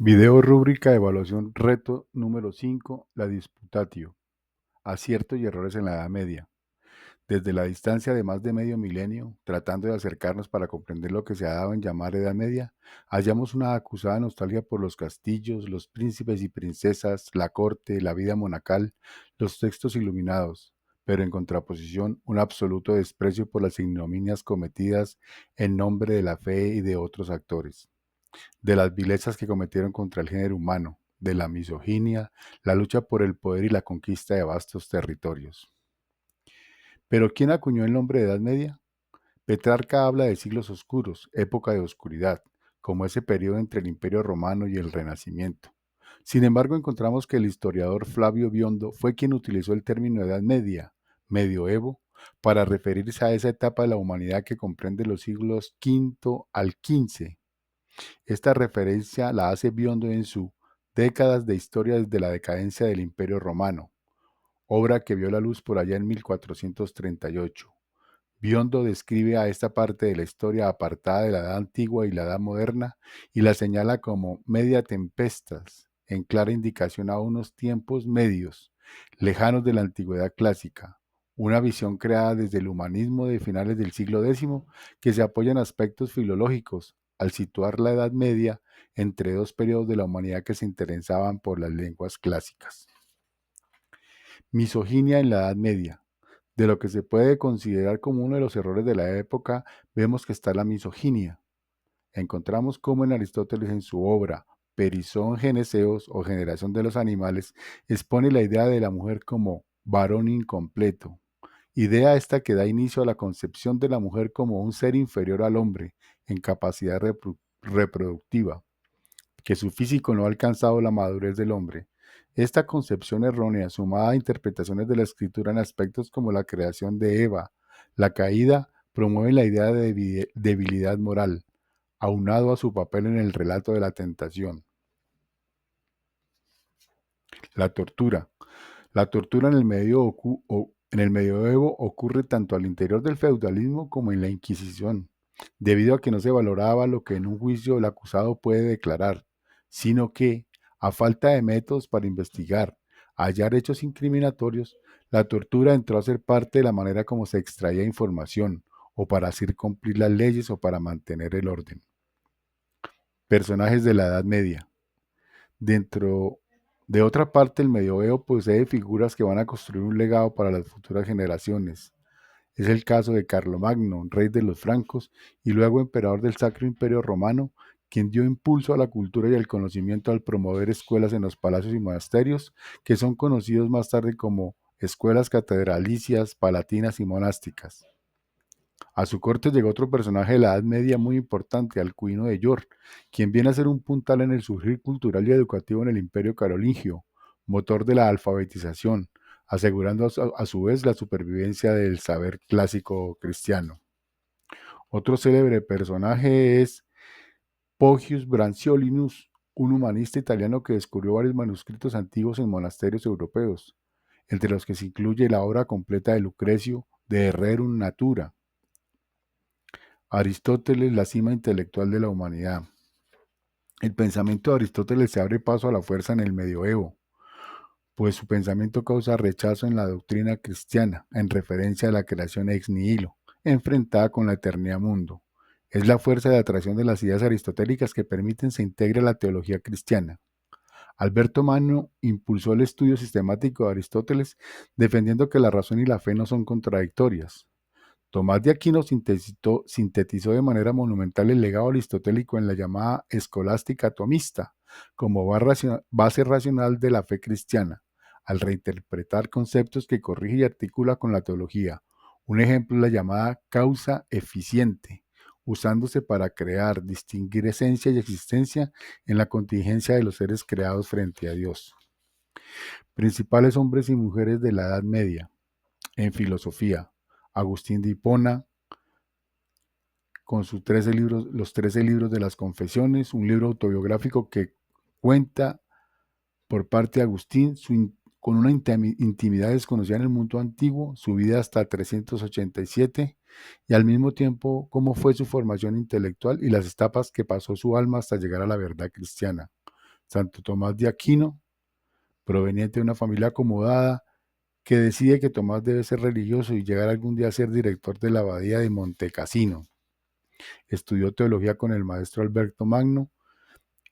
Video rúbrica de evaluación reto número 5, la disputatio. Aciertos y errores en la Edad Media. Desde la distancia de más de medio milenio, tratando de acercarnos para comprender lo que se ha dado en llamar Edad Media, hallamos una acusada nostalgia por los castillos, los príncipes y princesas, la corte, la vida monacal, los textos iluminados, pero en contraposición un absoluto desprecio por las ignominias cometidas en nombre de la fe y de otros actores, de las vilezas que cometieron contra el género humano, de la misoginia, la lucha por el poder y la conquista de vastos territorios. Pero ¿quién acuñó el nombre de Edad Media? Petrarca habla de siglos oscuros, época de oscuridad, como ese periodo entre el Imperio Romano y el Renacimiento. Sin embargo, encontramos que el historiador Flavio Biondo fue quien utilizó el término Edad Media, medioevo, para referirse a esa etapa de la humanidad que comprende los siglos V al XV. Esta referencia la hace Biondo en su Décadas de historia desde la decadencia del Imperio Romano, obra que vio la luz por allá en 1438. Biondo describe a esta parte de la historia apartada de la Edad Antigua y la Edad Moderna y la señala como media tempestas, en clara indicación a unos tiempos medios, lejanos de la antigüedad clásica, una visión creada desde el humanismo de finales del siglo X que se apoya en aspectos filológicos al situar la Edad Media entre dos periodos de la humanidad que se interesaban por las lenguas clásicas. Misoginia en la Edad Media. De lo que se puede considerar como uno de los errores de la época, vemos que está la misoginia. Encontramos cómo en Aristóteles en su obra Perizón Geneseos o Generación de los Animales expone la idea de la mujer como varón incompleto, idea esta que da inicio a la concepción de la mujer como un ser inferior al hombre en capacidad reproductiva, que su físico no ha alcanzado la madurez del hombre. Esta concepción errónea, sumada a interpretaciones de la escritura en aspectos como la creación de Eva, la caída, promueve la idea de debilidad moral, aunado a su papel en el relato de la tentación. La tortura. La tortura en en el medioevo ocurre tanto al interior del feudalismo como en la Inquisición, debido a que no se valoraba lo que en un juicio el acusado puede declarar, sino que, a falta de métodos para investigar, hallar hechos incriminatorios, la tortura entró a ser parte de la manera como se extraía información, o para hacer cumplir las leyes o para mantener el orden. Personajes de la Edad Media. Dentro de otra parte, el medioevo posee figuras que van a construir un legado para las futuras generaciones. Es el caso de Carlomagno, rey de los francos y luego emperador del Sacro Imperio Romano, quien dio impulso a la cultura y al conocimiento al promover escuelas en los palacios y monasterios, que son conocidos más tarde como escuelas catedralicias, palatinas y monásticas. A su corte llegó otro personaje de la Edad Media muy importante, Alcuino de York, quien viene a ser un puntal en el surgir cultural y educativo en el Imperio Carolingio, motor de la alfabetización, asegurando a su vez la supervivencia del saber clásico cristiano. Otro célebre personaje es Pogius Branciolinus, un humanista italiano que descubrió varios manuscritos antiguos en monasterios europeos, entre los que se incluye la obra completa de Lucrecio de Rerum Natura. Aristóteles, la cima intelectual de la humanidad. El pensamiento de Aristóteles se abre paso a la fuerza en el medioevo, pues su pensamiento causa rechazo en la doctrina cristiana, en referencia a la creación ex nihilo, enfrentada con la eternidad mundo. Es la fuerza de atracción de las ideas aristotélicas que permiten se integre a la teología cristiana. Alberto Magno impulsó el estudio sistemático de Aristóteles, defendiendo que la razón y la fe no son contradictorias. Tomás de Aquino sintetizó de manera monumental el legado aristotélico en la llamada escolástica tomista, como base racional de la fe cristiana, al reinterpretar conceptos que corrige y articula con la teología. Un ejemplo es la llamada causa eficiente, usándose para crear, distinguir esencia y existencia en la contingencia de los seres creados frente a Dios. Principales hombres y mujeres de la Edad Media. En filosofía, Agustín de Hipona, con sus 13 libros, los 13 libros de las Confesiones, un libro autobiográfico que cuenta por parte de Agustín con una intimidad desconocida en el mundo antiguo, su vida hasta 387 y al mismo tiempo cómo fue su formación intelectual y las etapas que pasó su alma hasta llegar a la verdad cristiana. Santo Tomás de Aquino, proveniente de una familia acomodada, que decide que Tomás debe ser religioso y llegar algún día a ser director de la abadía de Montecassino. Estudió teología con el maestro Alberto Magno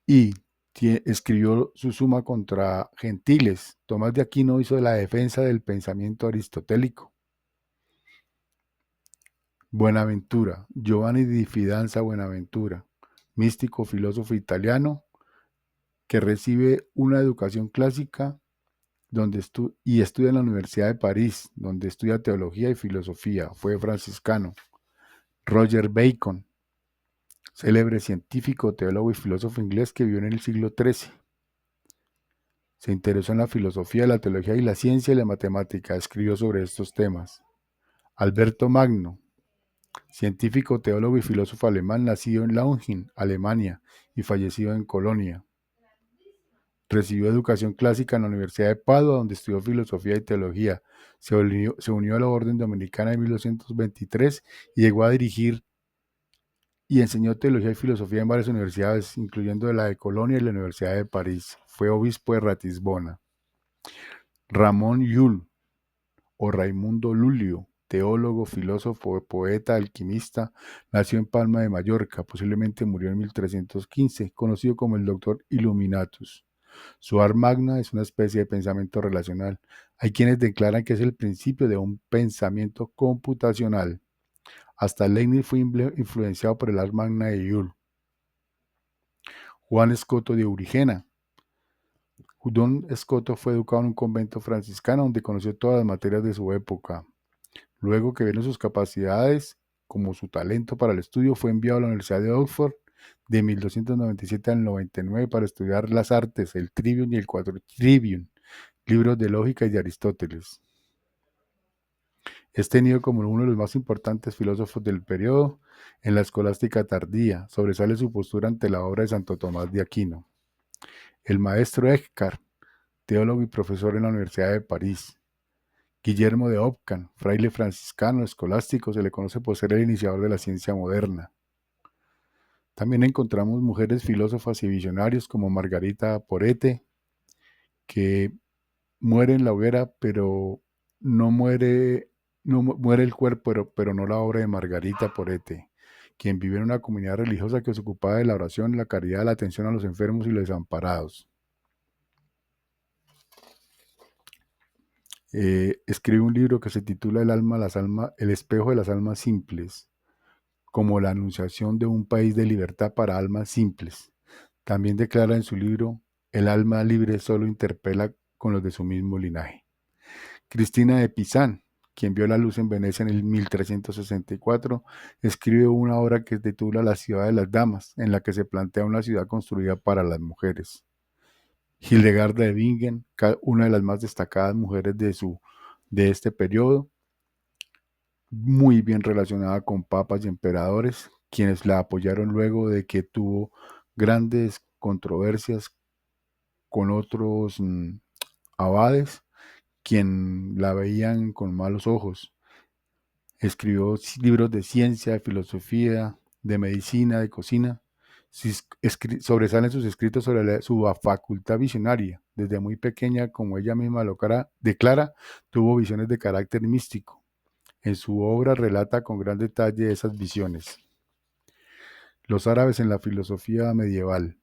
y escribió su Suma contra Gentiles. Tomás de Aquino hizo la defensa del pensamiento aristotélico. Buenaventura, Giovanni di Fidanza Buenaventura, místico filósofo italiano que recibe una educación clásica y estudia en la Universidad de París, donde estudia teología y filosofía. Fue franciscano. Roger Bacon, célebre científico, teólogo y filósofo inglés que vivió en el siglo XIII. Se interesó en la filosofía, la teología y la ciencia y la matemática. Escribió sobre estos temas. Alberto Magno, científico, teólogo y filósofo alemán, nacido en Lausing, Alemania, y fallecido en Colonia. Recibió educación clásica en la Universidad de Padua, donde estudió filosofía y teología. Se unió a la Orden Dominicana en 1923 y llegó a dirigir y enseñó teología y filosofía en varias universidades, incluyendo la de Colonia y la Universidad de París. Fue obispo de Ratisbona. Ramón Llull, o Raimundo Lulio, teólogo, filósofo, poeta, alquimista, nació en Palma de Mallorca, posiblemente murió en 1315, conocido como el Doctor Illuminatus. Su ars magna es una especie de pensamiento relacional. Hay quienes declaran que es el principio de un pensamiento computacional. Hasta Leibniz fue influenciado por el ars magna de Llull. Juan Escoto de Urigena. Don Escoto fue educado en un convento franciscano donde conoció todas las materias de su época. Luego que vieron sus capacidades como su talento para el estudio, fue enviado a la Universidad de Oxford de 1297 al 99 para estudiar las artes, el Trivium y el Quadrivium, libros de lógica y de Aristóteles. Es tenido como uno de los más importantes filósofos del periodo en la escolástica tardía. Sobresale su postura ante la obra de Santo Tomás de Aquino. El maestro Eckhart, teólogo y profesor en la Universidad de París. Guillermo de Ockham, fraile franciscano escolástico, se le conoce por ser el iniciador de la ciencia moderna. También encontramos mujeres filósofas y visionarios como Margarita Porete, que muere en la hoguera, pero no muere el cuerpo, pero no la obra de Margarita Porete, quien vivió en una comunidad religiosa que se ocupaba de la oración, la caridad, la atención a los enfermos y los desamparados. Escribe un libro que se titula El espejo de las almas simples, como la anunciación de un país de libertad para almas simples. También declara en su libro, el alma libre solo interpela con los de su mismo linaje. Cristina de Pizán, quien vio la luz en Venecia en el 1364, escribe una obra que se titula La ciudad de las damas, en la que se plantea una ciudad construida para las mujeres. Hildegarda de Bingen, una de las más destacadas mujeres de este periodo, muy bien relacionada con papas y emperadores, quienes la apoyaron luego de que tuvo grandes controversias con otros abades, quien la veían con malos ojos. Escribió libros de ciencia, de filosofía, de medicina, de cocina. Sobresalen sus escritos sobre su facultad visionaria. Desde muy pequeña, como ella misma declara, tuvo visiones de carácter místico. En su obra relata con gran detalle esas visiones. Los árabes en la filosofía medieval.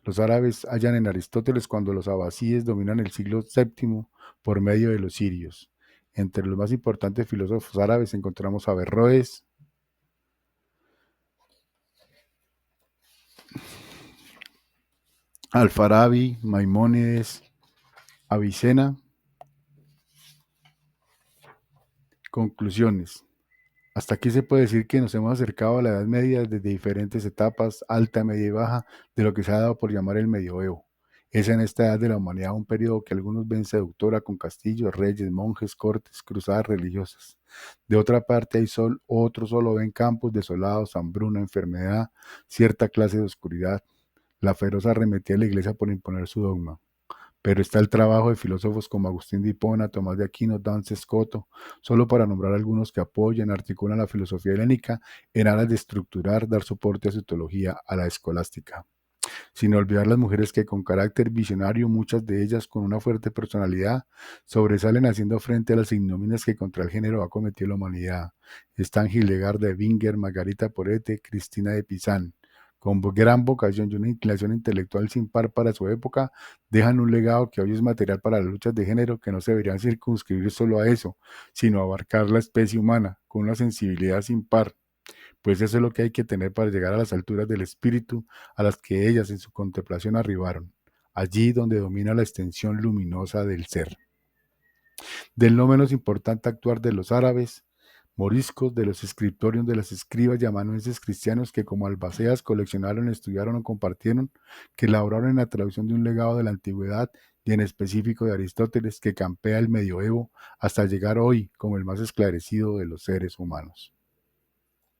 Los árabes hallan en Aristóteles cuando los abasíes dominan el siglo VII por medio de los sirios. Entre los más importantes filósofos árabes encontramos a Averroes, Alfarabi, Maimónides, Avicena. Conclusiones. Hasta aquí se puede decir que nos hemos acercado a la Edad Media desde diferentes etapas, alta, media y baja, de lo que se ha dado por llamar el medioevo. Es en esta edad de la humanidad un periodo que algunos ven seductora con castillos, reyes, monjes, cortes, cruzadas religiosas. De otra parte, otros solo ven campos desolados, hambruna, enfermedad, cierta clase de oscuridad. La feroz arremetida de la iglesia por imponer su dogma. Pero está el trabajo de filósofos como Agustín de Hipona, Tomás de Aquino, Duns Scoto, solo para nombrar algunos que apoyan, articulan la filosofía helénica en aras de estructurar, dar soporte a su teología, a la escolástica. sin olvidar las mujeres que con carácter visionario, muchas de ellas con una fuerte personalidad, sobresalen haciendo frente a las ignominias que contra el género ha cometido la humanidad. Están Hildegard de Bingen, Margarita Porete, Cristina de Pizán. Con gran vocación y una inclinación intelectual sin par para su época, dejan un legado que hoy es material para las luchas de género que no se deberían circunscribir solo a eso, sino abarcar la especie humana con una sensibilidad sin par, pues eso es lo que hay que tener para llegar a las alturas del espíritu a las que ellas en su contemplación arribaron, allí donde domina la extensión luminosa del ser. Del no menos importante actuar de los árabes, moriscos, de los escritorios, de los escribas y amanuenses cristianos que como albaceas coleccionaron, estudiaron o compartieron, que elaboraron en la traducción de un legado de la antigüedad y en específico de Aristóteles que campea el medioevo hasta llegar hoy como el más esclarecido de los seres humanos.